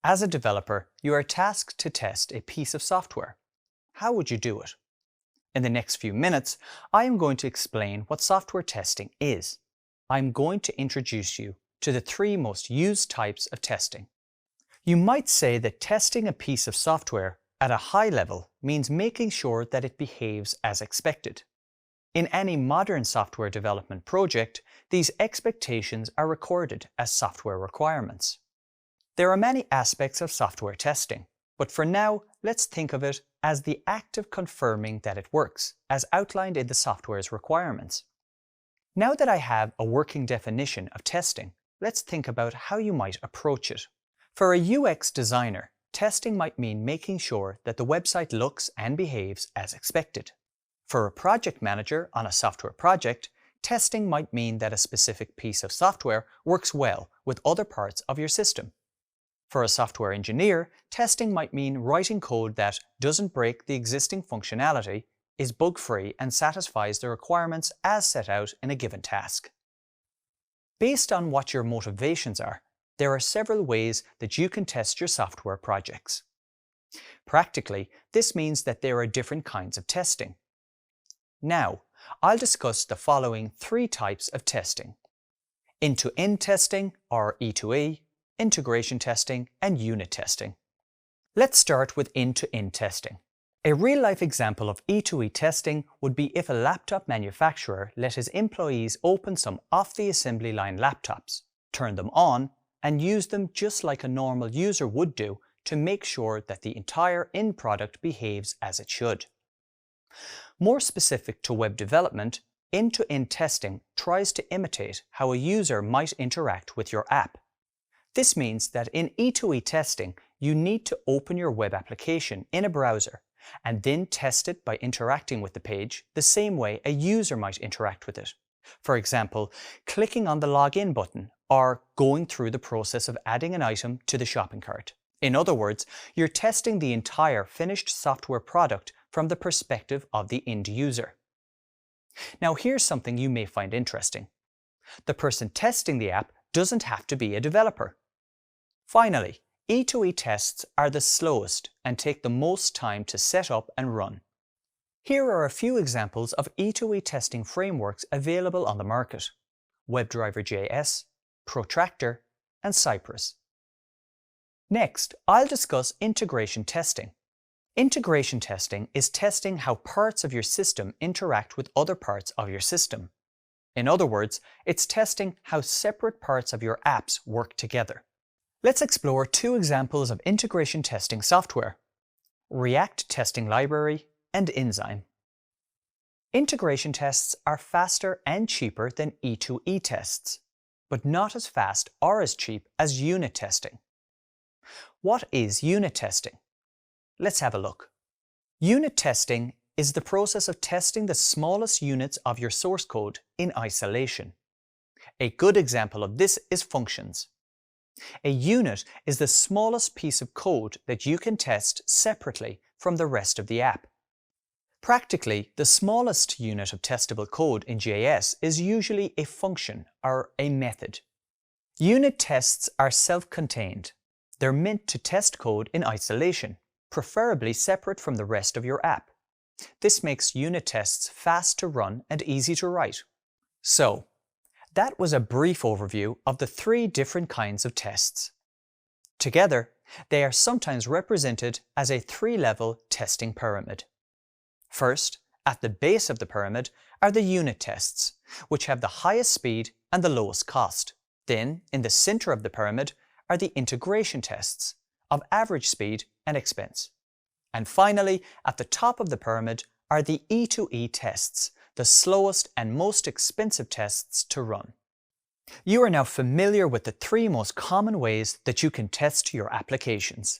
As a developer, you are tasked to test a piece of software. How would you do it? In the next few minutes, I am going to explain what software testing is. I'm going to introduce you to the three most used types of testing. You might say that testing a piece of software at a high level means making sure that it behaves as expected. In any modern software development project, these expectations are recorded as software requirements. There are many aspects of software testing, but for now, let's think of it as the act of confirming that it works, as outlined in the software's requirements. Now that I have a working definition of testing, let's think about how you might approach it. For a UX designer, testing might mean making sure that the website looks and behaves as expected. For a project manager on a software project, testing might mean that a specific piece of software works well with other parts of your system. For a software engineer, testing might mean writing code that doesn't break the existing functionality, is bug-free, and satisfies the requirements as set out in a given task. Based on what your motivations are, there are several ways that you can test your software projects. Practically, this means that there are different kinds of testing. Now, I'll discuss the following three types of testing: end-to-end testing, or E2E, integration testing, and unit testing. Let's start with end-to-end testing. A real-life example of E2E testing would be if a laptop manufacturer let his employees open some off-the-assembly line laptops, turn them on, and use them just like a normal user would do to make sure that the entire end product behaves as it should. More specific to web development, end-to-end testing tries to imitate how a user might interact with your app. This means that in E2E testing, you need to open your web application in a browser and then test it by interacting with the page the same way a user might interact with it. For example, clicking on the login button or going through the process of adding an item to the shopping cart. In other words, you're testing the entire finished software product from the perspective of the end user. Now here's something you may find interesting. The person testing the app doesn't have to be a developer. Finally, E2E tests are the slowest and take the most time to set up and run. Here are a few examples of E2E testing frameworks available on the market: WebDriver.js, Protractor, and Cypress. Next, I'll discuss integration testing. Integration testing is testing how parts of your system interact with other parts of your system. In other words, it's testing how separate parts of your apps work together. Let's explore two examples of integration testing software: React Testing Library and Enzyme. Integration tests are faster and cheaper than E2E tests, but not as fast or as cheap as unit testing. What is unit testing? Let's have a look. Unit testing is the process of testing the smallest units of your source code in isolation. A good example of this is functions. A unit is the smallest piece of code that you can test separately from the rest of the app. Practically, the smallest unit of testable code in JS is usually a function or a method. Unit tests are self-contained. They're meant to test code in isolation, preferably separate from the rest of your app. This makes unit tests fast to run and easy to write. So, that was a brief overview of the three different kinds of tests. Together, they are sometimes represented as a three-level testing pyramid. First, at the base of the pyramid are the unit tests, which have the highest speed and the lowest cost. Then, in the center of the pyramid are the integration tests, of average speed and expense. And finally, at the top of the pyramid are the E2E tests, the slowest and most expensive tests to run. You are now familiar with the three most common ways that you can test your applications.